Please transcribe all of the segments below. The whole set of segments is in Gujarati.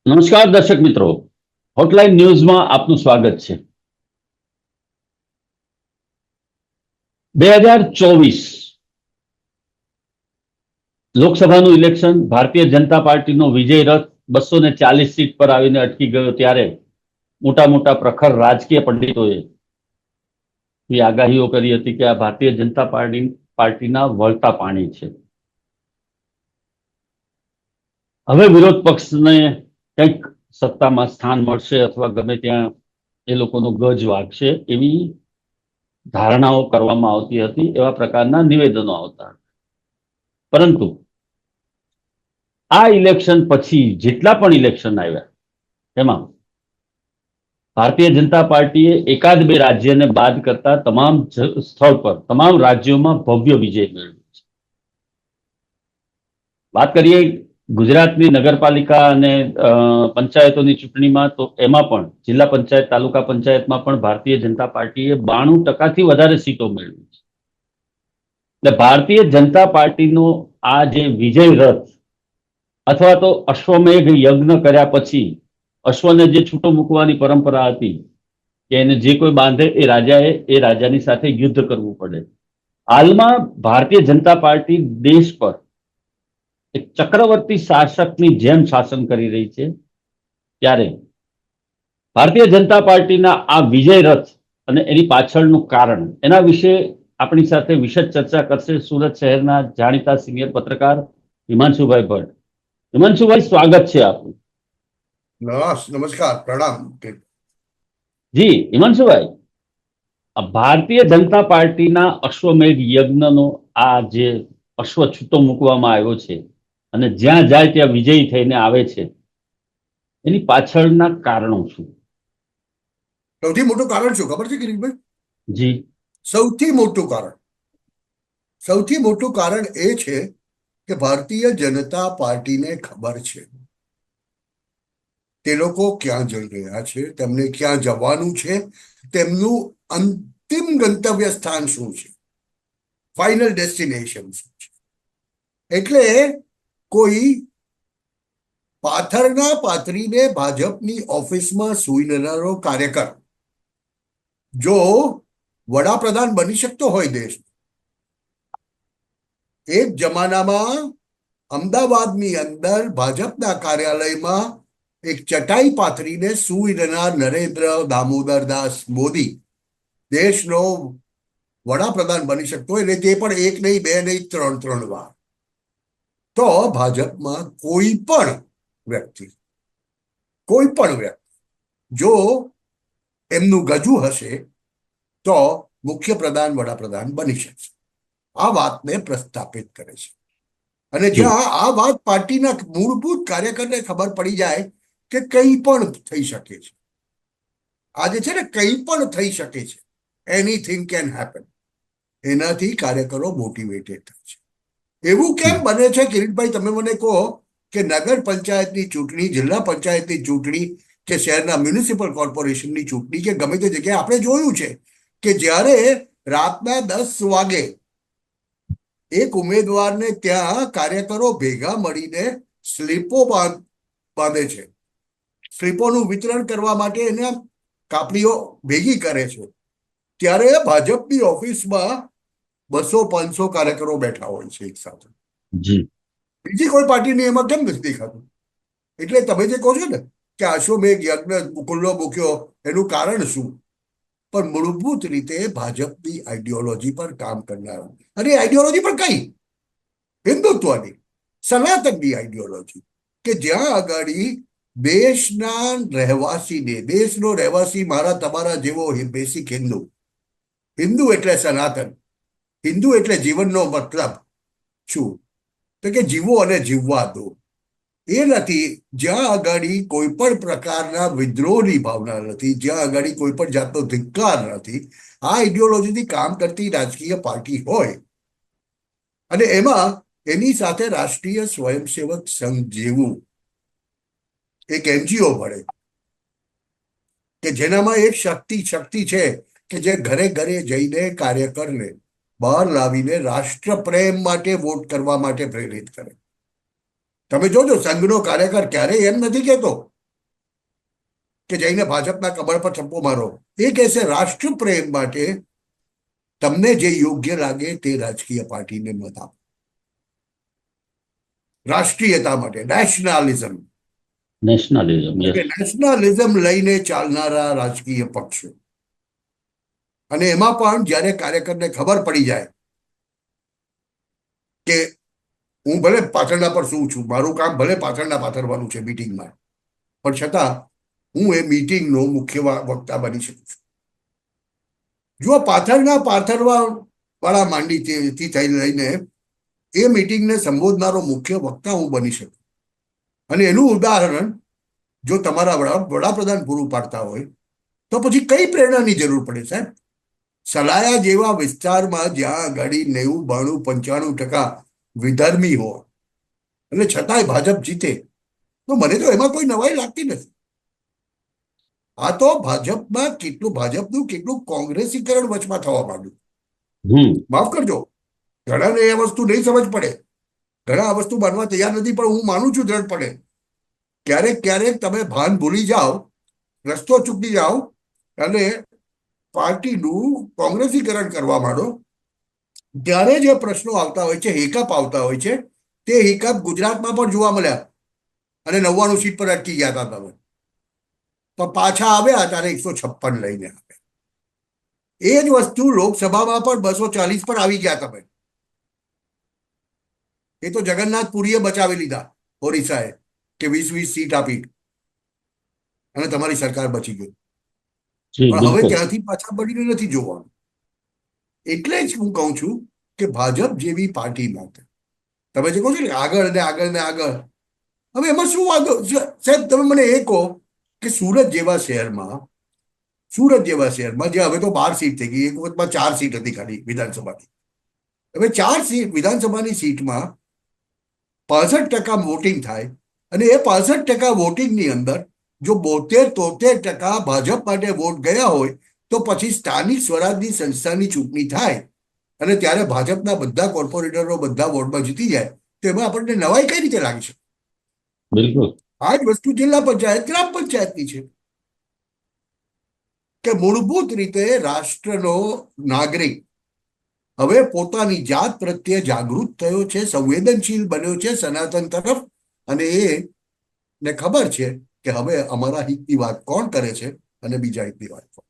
નમસ્કાર દર્શક મિત્રો, હોટલાઇન ન્યૂઝમાં આપનું સ્વાગત છે. 2024 લોકસભાનું ઇલેક્શન, ભારતીય જનતા પાર્ટીનો વિજય રથ 240 સીટ પર આવીને અટકી ગયો ત્યારે મોટા મોટા પ્રખર રાજકીય પંડિતોએ આગાહીઓ કરી હતી કે આ ભારતીય જનતા પાર્ટીના વળતા પાણી છે. હવે વિરોધ પક્ષને કંઈક સત્તામાં સ્થાન મળશે અથવા ગમે ત્યાં એ લોકોનો ગજ વાગશે એવી ધારણાઓ કરવામાં આવતી હતી, એવા પ્રકારના નિવેદનો આવતા. પરંતુ આ ઇલેક્શન પછી જેટલા પણ ઇલેક્શન આવ્યા એમાં ભારતીય જનતા પાર્ટીએ એકાદ બે રાજ્યને બાદ કરતા તમામ સ્થળ પર તમામ રાજ્યોમાં ભવ્ય વિજય મેળવ્યો છે. વાત કરીએ ગુજરાતની નગરપાલિકા અને પંચાયતોની ચૂંટણીમાં, તો એમાં પણ જિલ્લા પંચાયત, તાલુકા પંચાયતમાં પણ ભારતીય જનતા પાર્ટીએ 92% વધારે સીટો મેળવી છે. એટલે ભારતીય જનતા પાર્ટીનો આ જે વિજય રથ અથવા તો અશ્વમેઘ યજ્ઞ કર્યા પછી અશ્વને જે છૂટો મૂકવાની પરંપરા હતી કે એને જે કોઈ બાંધે એ રાજાએ એ રાજાની સાથે યુદ્ધ કરવું પડે. હાલમાં ભારતીય જનતા પાર્ટી દેશ પર એક ચક્રવર્તી શાસકની જેમ શાસન કરી રહી છે. ત્યારે ભારતીય જનતા પાર્ટીના આ વિજય રથ અને એની પાછળનું કારણ, એના વિશે આપણી સાથે વિશદ ચર્ચા કરશે સુરત શહેરના જાણીતા સિનિયર પત્રકાર હિમાંશુભાઈ ભટ્ટ. હિમાંશુભાઈ, સ્વાગત છે આપનું. નમસ્કાર, પ્રણામ. જી હિમાંશુભાઈ, ભારતીય જનતા પાર્ટીના અશ્વમેઘ યજ્ઞનો આ જે અશ્વ છૂટો મૂકવામાં આવ્યો છે અને જ્યાં જાય ત્યાં વિજયી થઈને આવે છે, એની પાછળના કારણો શું? સૌથી મોટું કારણ શું ખબર છે કિરીટભાઈ? જી, સૌથી મોટું કારણ એ છે કે ભારતીય જનતા પાર્ટીને ખબર છે તે લોકો ક્યાં જઈ રહ્યા છે, તેમને ક્યાં જવાનું છે, તેમનું અંતિમ ગંતવ્ય સ્થાન શું છે, ફાઇનલ ડેસ્ટિનેશન શું છે. એટલે કોઈ પાથરના પાથરીને ભાજપની ઓફિસમાં સૂઈ રહેલો કાર્યકર જો વડાપ્રધાન બની શકતો હોય દેશ, એક જમાનામાં અમદાવાદની અંદર ભાજપના કાર્યાલયમાં એક ચટાઈ પાથરીને સૂઈ રહેનાર નરેન્દ્ર દામોદર દાસ મોદી દેશનો વડાપ્રધાન બની શકતો હોય, એટલે તે પણ એક નહીં, બે નહીં, ત્રણ વાર, તો ભાજપમાં કોઈ પણ વ્યક્તિ જો એમનું ગજુ હશે તો મુખ્ય પ્રધાન વડાપ્રધાન બની શકશે. આ વાતને પ્રસ્થાપિત કરે છે. અને જ્યાં આ વાત પાર્ટીના મૂળભૂત કાર્યકરને ખબર પડી જાય કે કંઈ પણ થઈ શકે છે, આજે છે ને કંઈ પણ થઈ શકે છે, એનીથિંગ કેન હેપન, એનાથી કાર્યકરો મોટિવેટેડ થાય છે. એવું કેમ બને છે કિરીટભાઈ, તમે મને કહો કે નગર પંચાયતની ચૂંટણી, જિલ્લા પંચાયતની ચૂંટણી કે શહેરના મ્યુનિસિપલ કોર્પોરેશનની ચૂંટણી કે ગમે તે જગ્યાએ આપણે જોયું છે કે જ્યારે રાતના 10 વાગે એક ઉમેદવારને ત્યાં કાર્યકરો ભેગા મળીને સ્લીપો બાંધે છે, સ્લીપોનું વિતરણ કરવા માટે એને કાપડીઓ ભેગી કરે છે, ત્યારે ભાજપની ઓફિસમાં 200-500 કાર્યકરો બેઠા હોય છે એક સાથે. બીજી કોઈ પાર્ટીની એમાં કેમ નથી દેખાતું? એટલે તમે જે કહો છો ને કે અશ્વમેઘ યજ્ઞ ખુલ્લો મૂક્યો, એનું કારણ શું? પણ મૂળભૂત રીતે ભાજપની આઈડિયોલોજી પર કામ કરનાર, અને આઈડિયોલોજી પણ કઈ હિન્દુત્વની, સનાતનની આઈડિયોલોજી, કે જ્યાં આગળ દેશના રહેવાસીને, દેશનો રહેવાસી મારા તમારા જેવો બેસિક હિન્દુ એટલે સનાતન, હિન્દુ એટલે જીવનનો મતલબ શું? તો કે જીવો અને જીવવા દો. એ નથી જ્યાં આગળ કોઈ પણ પ્રકારના વિદ્રોહની ભાવના નથી, જ્યાં આગળ કોઈ પણ જાતનો ધિક્કાર નથી. આ આઈડિયોલોજીથી કામ કરતી રાજકીય પાર્ટી હોય અને એમાં એની સાથે રાષ્ટ્રીય સ્વયંસેવક સંઘ જેવું એક એનજીઓ મળે કે જેનામાં એક શક્તિ છે કે જે ઘરે ઘરે જઈને કાર્યકરને બહાર લાવીને રાષ્ટ્રપ્રેમ માટે વોટ કરવા માટે પ્રેરિત કરે. તમે જોજો સંઘનો કાર્યકર ક્યારેય એમ નથી કહેતો કે જઈને ભાજપના કમળ પર ચપ્પો મારો. એ કહેશે રાષ્ટ્ર પ્રેમ માટે તમને જે યોગ્ય લાગે તે રાજકીય પાર્ટીને મત આપો. રાષ્ટ્રીયતા માટે નેશનાલિઝમ, નેશનલિઝમ, એટલે યસ. કે નેશનાલિઝમ લઈને ચાલનારા રાજકીય પક્ષો. અને એમાં પણ જ્યારે કાર્યકરને ખબર પડી જાય કે હું ભલે પાછળના પર શું છું, મારું કામ ભલે પાછળના પાથરવાનું છે મીટિંગમાં, પણ છતાં હું એ મીટિંગનો મુખ્ય વક્તા બની શકું છું. જો પાછળના પાથરવા વાળા માંડીથી થઈ લઈને એ મીટિંગને સંબોધનારો મુખ્ય વક્તા હું બની શકું. અને એનું ઉદાહરણ જો તમારા વડાપ્રધાન પૂરું પાડતા હોય તો પછી કઈ પ્રેરણાની જરૂર પડે સાહેબ? સલાયા જેવા વિસ્તારમાં જ્યાં આગળ 90, 92, 95% વિધર્મી હોય એટલે છતાંય ભાજપ જીતે, તો મને તો એમાં કોઈ નવાઈ લાગતી નથી. આ તો ભાજપનું કેટલું કોંગ્રેસીકરણ વચમાં થવા માંડ્યું. હમ. માફ કરજો, ઘણાને એ વસ્તુ નહીં સમજ પડે, ઘણા આ વસ્તુ માનવા તૈયાર નથી, પણ હું માનું છું દ્રઢપણે. ક્યારેક તમે ભાન ભૂલી જાઓ, રસ્તો ચૂકી જાઓ અને પાર્ટીનું કોંગ્રેસીકરણ કરવા માંડો, ત્યારે જે પ્રશ્નો આવતા હોય છે, હિકઅપ આવતા હોય છે, તે હિકઅપ ગુજરાતમાં પણ જોવા મળ્યા. અને 99 સીટ પર અટકી ગયા હતા તમે, પણ પાછા આવ્યા ત્યારે 156 લઈને આવ્યા. એ જ વસ્તુ લોકસભામાં પણ 240 પર આવી ગયા તમે. એ તો જગન્નાથ પુરીએ બચાવી લીધા ઓરિસ્સાએ, કે 20 સીટ આપી અને તમારી સરકાર બચી ગઈ. જી, પણ હવે બિલકુલ. ત્યાંથી પાછા પડીને નથી જોવાનું. એટલે જ હું કહું છું કે ભાજપ જેવી પાર્ટી માટે તમે જે કહો છો ને આગળ ને આગળ ને આગળ, હવે એમાં શું વાંધો સાહેબ? તમે મને એ કહો કે સુરત જેવા શહેરમાં જે હવે તો 12 સીટ થઈ ગઈ, એક વખતમાં 4 સીટ હતી ખાલી વિધાનસભાની, હવે 4 સીટ વિધાનસભાની સીટમાં 65% વોટિંગ થાય અને એ 65% વોટિંગની અંદર જો 72-73% ભાજપ માટે વોટ ગયા હોય, તો પછી સ્થાનિક સ્વરાજની સંસ્થાની ચૂંટણી થાય અને ત્યારે ભાજપના બધા કોર્પોરેટરો બધા વોર્ડમાં જીતી જાય, તો એમાં આપણને નવાઈ કઈ રીતે લાગી શકે? બિલકુલ. આ જ વસ્તુ જિલ્લા પંચાયત, ગ્રામ પંચાયતની છે કે મૂળભૂત રીતે રાષ્ટ્રનો નાગરિક હવે પોતાની જાત પ્રત્યે જાગૃત થયો છે, સંવેદનશીલ બન્યો છે સનાતન તરફ, અને એને ખબર છે કે હવે અમારા હિતની વાત કોણ કરે છે અને બીજા હિતની વાત કોણ.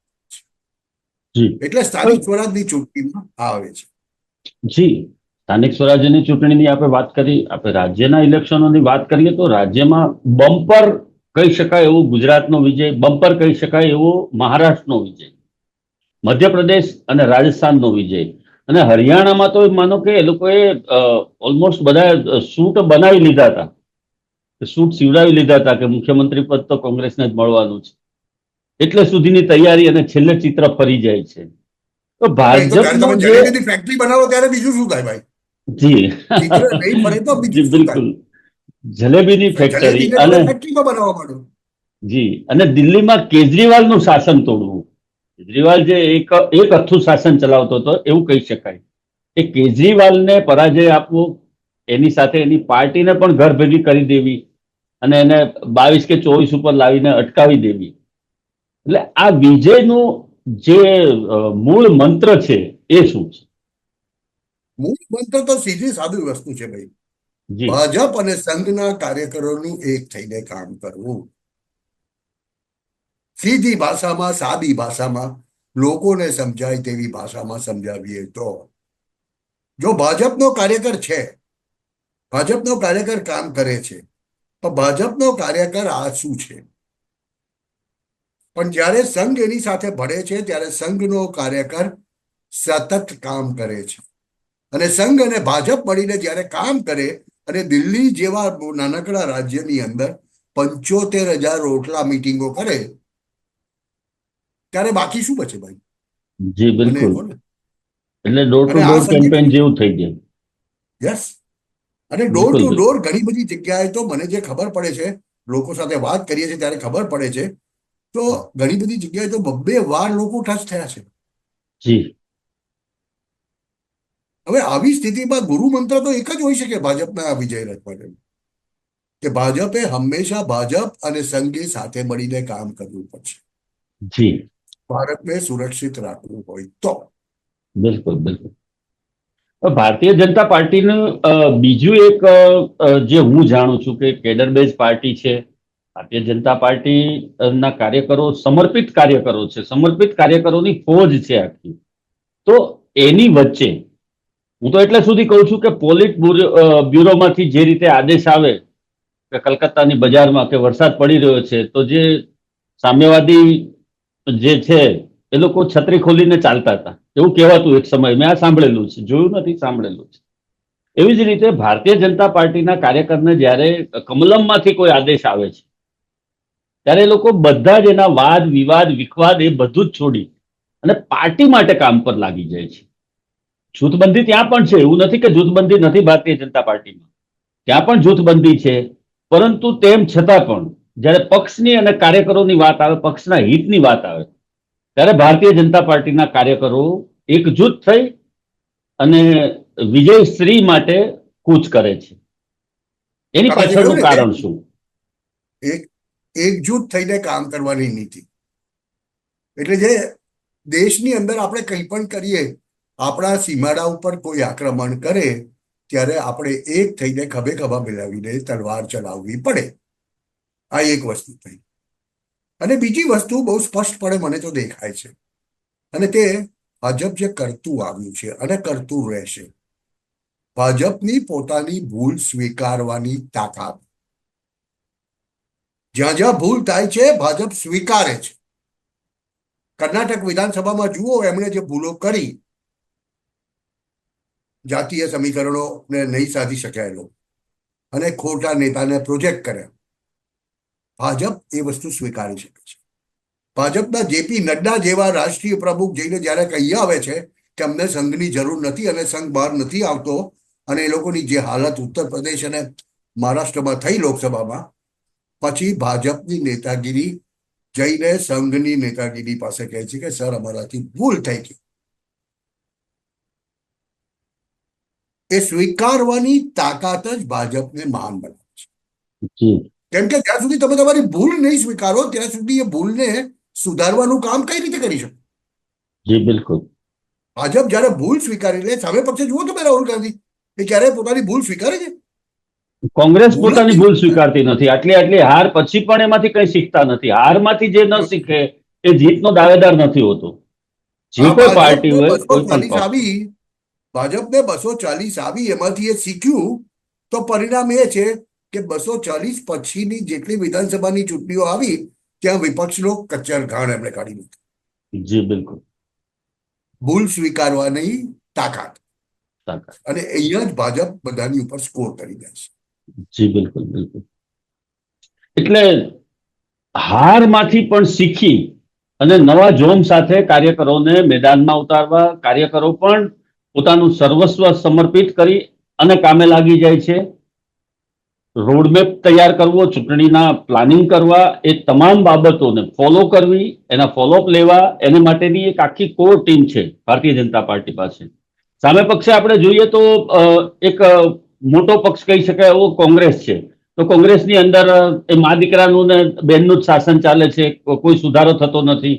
જી. એટલે સ્થાનિક સ્વરાજની ચૂંટણીમાં આવે છે. જી, સ્થાનિક સ્વરાજ્યની ચૂંટણીની આપણે વાત કરી, આપણે રાજ્યના ઇલેક્શનોની વાત કરીએ તો રાજ્યમાં બમ્પર કહી શકાય એવું ગુજરાતનો વિજય, બમ્પર કહી શકાય એવો મહારાષ્ટ્રનો વિજય, મધ્યપ્રદેશ અને રાજસ્થાનનો વિજય, અને હરિયાણામાં તો માનો કે એ લોકોએ ઓલમોસ્ટ બધા સૂટ બનાવી લીધા હતા, સૂટ સીવડાવી લીધા હતા કે મુખ્યમંત્રી પદ તો કોંગ્રેસને જ મળવાનું છે, એટલે સુધીની તૈયારી, અને છેલ્લે ચિત્ર ફરી જાય છે. તો નહીં તો ત્યારે ભાજપનો તમે જે, જલેબીની ફેક્ટરી બનાવો ત્યારે બીજું શું થાય ભાઈ? જી, ચિત્ર નહીં ફરે તો બીજું જી, શું થાય? બિલકુલ. જલેબીની ફેક્ટરી, જલેબીને અને તમે ફેક્ટરીમાં બનાવવા માંડો. જી, અને દિલ્હીમાં કેજરીવાલનું શાસન તોડવું. કેજરીવાલ જે એક અથ્થું શાસન ચલાવતો હતો એવું કહી શકાય, કે કેજરીવાલને પરાજય આપવો, એની સાથે એની પાર્ટીને પણ ઘર ભેગી કરી દેવી અને એને 22 કે 24 ઉપર લાવીને અટકાવી દેવી. એટલે આ વિજયનું જે મૂળ મંત્ર છે એ શું છે? મૂળ મંત્ર તો સીધી સાદી વસ્તુ છે ભાઈ, જી. ભાજપ અને સંઘના કાર્યકરોનું એક થઈને કામ કરવું. સીધી ભાષામાં, સાદી ભાષામાં, લોકોને સમજાય તેવી ભાષામાં સમજાવીએ તો, જો ભાજપનો કાર્યકર છે, ભાજપનો કાર્યકર કામ કરે છે, તો ભાજપનો કાર્યકર આ શું છે? પણ જ્યારે સંઘ એની સાથે ભળે છે ત્યારે સંઘનો કાર્યકર સતત કામ કરે છે. અને સંઘ અને ભાજપ મળીને જ્યારે કામ કરે અને દિલ્હી જેવા નાનકડા રાજ્યની અંદર 75,000 રોટલા મીટિંગો કરે, ત્યારે બાકી શું બચે ભાઈ? જી, મને બિલકુલ. કહો ને. એટલે ડોર ટુ અને આ ડોર કેમ્પેન સંગઠન, જેવું થઈ ગયું. યસ, અને ડોર બિલકુલ, ટુ બિલકુલ. ડોર ઘણી બધી જગ્યાએ તો મને જે ખબર પડે છે, લોકો સાથે વાત કરીએ છીએ ત્યારે ખબર પડે છે, તો ઘણી બધી જગ્યાએ તો 2-2 વાર લોકો ટચ થયા છે. જી. હવે આવી સ્થિતિમાં ગુરુ મંત્ર તો એક જ હોઈ શકે ભાજપના વિજય રથ માટે, કે ભાજપે હંમેશા ભાજપ અને સંઘે સાથે મળીને કામ કરવું પડશે જી ભારતને સુરક્ષિત રાખવું હોય તો. બિલકુલ બિલકુલ. ભારતીય જનતા પાર્ટીનું બીજું એક જે હું જાણું છું કે કેડર બેઝ પાર્ટી છે. ભારતીય જનતા પાર્ટી ના કાર્યકરો સમર્પિત કાર્યકરો છે, સમર્પિત કાર્યકરોની ફોજ છે આખી. તો એની વચ્ચે હું તો એટલે સુધી કહું છું કે પોલિટ બ્યુરોમાંથી જે રીતે આદેશ આવે કે કલકત્તાની બજારમાં કે વરસાદ પડી રહ્યો છે તો જે સામ્યવાદી જે છે એ લોકો છત્રી ખોલીને ચાલતા હતા એવું કહેવાતું એક સમય. મેં આ સાંભળેલું છે, જોયું નથી, સાંભળેલું છે. એવી જ રીતે ભારતીય જનતા પાર્ટીના કાર્યકરને જ્યારે કમલમમાંથી કોઈ આદેશ આવે છે ત્યારે એ લોકો બધા જ એના વાદ વિવાદ વિખવાદ એ બધું જ છોડી અને પાર્ટી માટે કામ પર લાગી જાય છે. જૂથબંધી ત્યાં પણ છે, એવું નથી કે જૂથબંધી નથી ભારતીય જનતા પાર્ટીમાં, ત્યાં પણ જૂથબંધી છે. પરંતુ તેમ છતાં પણ જ્યારે પક્ષની અને કાર્યકરોની વાત આવે, પક્ષના હિતની વાત આવે ત્યારે ભારતીય જનતા પાર્ટીના કાર્યકરો એકજૂથ થઈ અને વિજય શ્રી માટે કૂચ કરે છે. એની તમે જે કહ્યું પાછળનું ને કે કારણ શું? એક એકજૂથ થઈને કામ કરવાની નીતિ, એટલે જે દેશની અંદર આપણે કંઈ પણ કરીએ, આપણા સીમાડા ઉપર કોઈ આક્રમણ કરે ત્યારે આપણે એક થઈને ખભે ખભા મિલાવીને તલવાર ચલાવવી પડે. આ એક વસ્તુ થઈ. અને બીજી વસ્તુ બહુ સ્પષ્ટપણે મને તો દેખાય છે, અને તે ભાજપ જે કરતું આવ્યું છે અને કરતું રહેશે, ભાજપની પોતાની ભૂલ સ્વીકારવાની તાકાત. જ્યાં જ્યાં ભૂલ થાય છે ભાજપ સ્વીકારે છે. કર્ણાટક વિધાનસભામાં જુઓ, એમણે જે ભૂલો કરી, જાતીય સમીકરણોને નહીં સાધી શક્યા એ લોકો અને ખોટા નેતાને પ્રોજેક્ટ કર્યા, ભાજપ એ વસ્તુ સ્વીકારી શકે છે. ભાજપના જેપી નડ્ડા જેવા રાષ્ટ્રીય પ્રમુખ જઈને જ્યારે કહી આવે છે કે અમને સંઘની જરૂર નથી અને સંઘ બહાર નથી આવતો, અને એ લોકોની જે હાલત ઉત્તર પ્રદેશ અને મહારાષ્ટ્રમાં થઈ લોકસભામાં, પછી ભાજપની નેતાગીરી જઈને સંઘની નેતાગીરી પાસે કહે છે કે સર અમારાથી ભૂલ થઈ ગઈ. એ સ્વીકારવાની તાકાત જ ભાજપને મહાન બનાવે છે. જી કેમ કે જ્યાં સુધી તમે તમારી ભૂલ નહીં સ્વીકારો ત્યાં સુધી એ ભૂલને સુધારવાનું કામ કઈ રીતે કરી શકો? જી બિલકુલ. ભાજપ જયારે ભૂલ સ્વીકારી લે, સામે પક્ષે જુઓ તમે રાહુલ ગાંધી, એ ક્યારે પોતાની ભૂલ સ્વીકારે છે? કોંગ્રેસ ભૂલ જ પોતાની નહીં ભૂલ સ્વીકારે. સ્વીકારતી નથી. આટલી આટલી હાર પછી પણ એમાંથી કઈ શીખતા નથી. હારમાંથી જે ન શીખે એ જીતનો દાવેદાર નથી હોતો. જે આ કોઈ પાર્ટી ભાજપને હોય, બસો કોઈ પણ ચાલીસ પક્ષ હોય. આવી, ભાજપને 240 આવી, એમાંથી એ શીખ્યું, તો પરિણામ એ છે કે 240 પછીની જેટલી વિધાનસભાની ચૂંટણીઓ આવી ત્યાં વિપક્ષનો કચ્ચર ઘાણ એમણે કાઢી દીધું. જી બિલકુલ. ભૂલ સ્વીકારવાની તાકાત. સાચા. અને અહીંયા જ ભાજપ બધાની ઉપર સ્કોર કરી દે છે. જી બિલકુલ બિલકુલ. એટલે હારમાંથી પણ શીખી અને નવા જોમ સાથે કાર્યકરોને મેદાનમાં ઉતારવા, કાર્યકરો પણ પોતાનું સર્વસ્વ સમર્પિત કરી અને કામે લાગી જાય છે. રોડમેપ તૈયાર કરવો, ચૂંટણીના પ્લાનિંગ કરવા, એ તમામ બાબતોને ફોલો કરવી, એના ફોલોઅપ લેવા, એને માટેની એક આખી કોર ટીમ છે ભારતીય જનતા પાર્ટી પાસે. સામે પક્ષે આપણે જોઈએ તો એક મોટો પક્ષ કહી શકાય એવો કોંગ્રેસ છે. તો કોંગ્રેસની અંદર એ મા દીકરાનું ને બેનનું જ શાસન ચાલે છે, કોઈ સુધારો થતો નથી.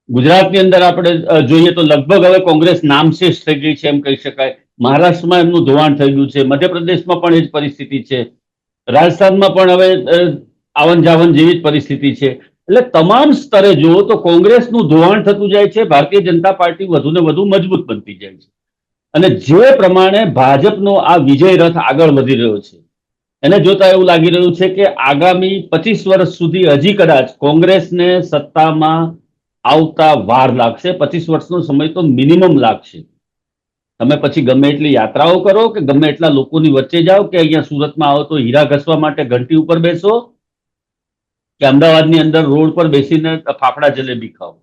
ગુજરાતની અંદર આપણે જોઈએ તો લગભગ હવે કોંગ્રેસ નામશેષ થઈ ગઈ છે એમ કહી શકાય. મહારાષ્ટ્રમાં એમનું ધોવાણ થઈ ગયું છે, મધ્યપ્રદેશમાં પણ એ જ પરિસ્થિતિ છે, રાજસ્થાનમાં પણ હવે આવન જાવન જેવી જ પરિસ્થિતિ છે. એટલે તમામ સ્તરે જુઓ તો કોંગ્રેસનું ધોવાણ થતું જાય છે, ભારતીય જનતા પાર્ટી વધુ ને વધુ મજબૂત બનતી જાય છે. અને જે પ્રમાણે ભાજપનો આ વિજય રથ આગળ વધી રહ્યો છે એને જોતા એવું લાગી રહ્યું છે કે આગામી 25 વર્ષ સુધી હજી કદાચ કોંગ્રેસને સત્તામાં આવતા વાર લાગશે. 25 વર્ષનો સમય તો મિનિમમ લાગશે. તમે પછી ગમે એટલી યાત્રાઓ કરો કે ગમે એટલા લોકોની વચ્ચે જાઓ કે અહીંયા સુરતમાં આવો તો હીરા ઘસવા માટે ઘંટી ઉપર બેસો કે અમદાવાદની અંદર રોડ પર બેસીને ફાફડા જલેબી ખાઓ,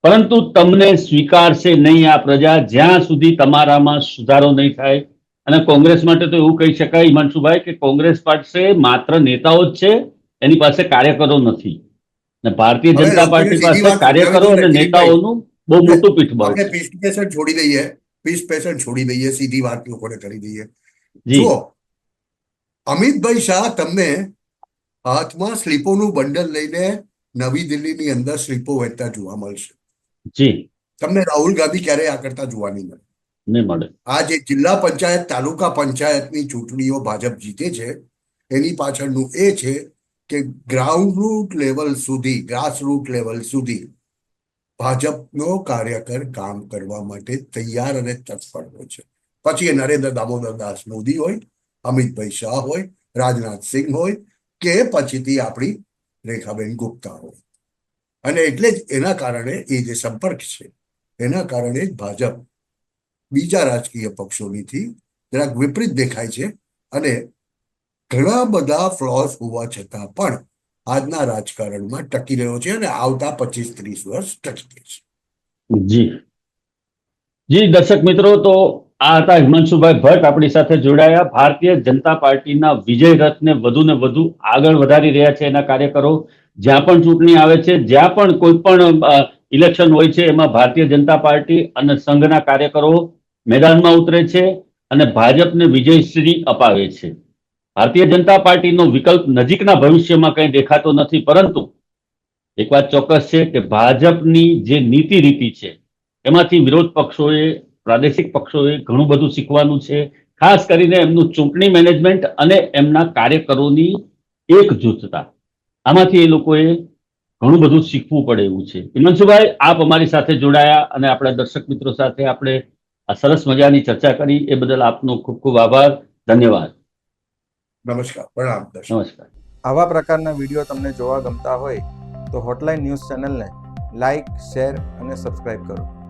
પરંતુ તમને સ્વીકારશે નહીં આ પ્રજા જ્યાં સુધી તમારામાં સુધારો નહીં થાય. અને કોંગ્રેસ માટે તો એવું કહી શકાય હિમાંશુભાઈ કે કોંગ્રેસ પાસે માત્ર નેતાઓ જ છે, એની પાસે કાર્યકરો નથી. અને ભારતીય હવે જનતા લોકોને પાર્ટી સીધી પાસે વાત સમજાવી કાર્યકરો દઉં ને અને કિરીટભાઈ, નેતાઓનું બહુ મોટું પીઠબળ આપણે છે. પીસ પેશન છોડી દઈએ, પીસ પેશન છોડી દઈએ, સીધી વાત લોકોને કરી દઈએ. જી જુઓ, અમિતભાઈ શાહ તમને હાથમાં સ્લીપોનું બંડલ લઈને નવી દિલ્હીની અંદર સ્લીપો વહેતા જોવા મળશે. જી. તમને રાહુલ ગાંધી ક્યારેય આ કરતા જોવા નહીં મળે. નહીં મળે. આ જે જિલ્લા પંચાયત તાલુકા પંચાયતની ચૂંટણીઓ ભાજપ જીતે છે એની પાછળનું એ છે કે ગ્રાઉન્ડ રૂટ લેવલ સુધી, ગ્રાસ રૂટ લેવલ સુધી ભાજપનો કાર્યકર કામ કરવા માટે તૈયાર અને તત્પર હોય છે. પછી એ નરેન્દ્ર દામોદર દાસ મોદી હોય, અમિતભાઈ શાહ હોય, રાજનાથ સિંહ હોય કે પછીથી આપણી રેખાબેન ગુપ્તા હોય. અને એટલે જ એના કારણે એ જે સંપર્ક છે એના કારણે જ ભાજપ બીજા રાજકીય પક્ષોનીથી જરાક વિપરીત દેખાય છે અને ઘણા બધા ફ્લોઝ હોવા છતાં પણ આજના રાજકારણમાં ટકી રહ્યો છે અને આવતા 25-30 વર્ષ ટકી રહેશે. જી જી દર્શક મિત્રો, તો આ હતા હિમાંશુભાઈ ભટ્ટ આપણી સાથે જોડાયા. ભારતીય જનતા પાર્ટીના વિજય રથને વધુ આગળ વધારી રહ્યા છે એના કાર્યકરો. જ્યાં પણ ચૂંટણી આવે છે, જ્યાં પણ કોઈ પણ ઇલેક્શન હોય છે, એમાં ભારતીય જનતા પાર્ટી અને સંઘના કાર્યકરો મેદાનમાં ઉતરે છે અને ભાજપને વિજયશ્રી અપાવે છે. ભારતીય જનતા પાર્ટીનો વિકલ્પ નજીકના ભવિષ્યમાં કંઈ દેખાતો નથી, પરંતુ એક વાત ચોક્કસ છે કે ભાજપની જે નીતિ રીતિ છે એમાંથી વિરોધ પક્ષોએ, પ્રાદેશિક પક્ષોએ ઘણું બધું શીખવાનું છે. ખાસ કરીને એમનું ચૂંટણી મેનેજમેન્ટ અને એમના કાર્યકરોની એકજૂથતા, આમાંથી એ લોકોએ ઘણું બધું શીખવું પડે એવું છે. હિમાંશુભાઈ, આપ અમારી સાથે જોડાયા અને આપણા દર્શક મિત્રો સાથે આપણે આ સરસ મજાની ચર્ચા કરી, એ બદલ આપનો ખૂબ ખૂબ આભાર. ધન્યવાદ. નમસ્કાર. પ્રણામ દર્શક. નમસ્કાર. આવા પ્રકારના વિડીયો તમને જોવા ગમતા હોય તો હોટલાઇન ન્યૂઝ ચેનલને લાઇક, શેર અને સબસ્ક્રાઇબ કરો.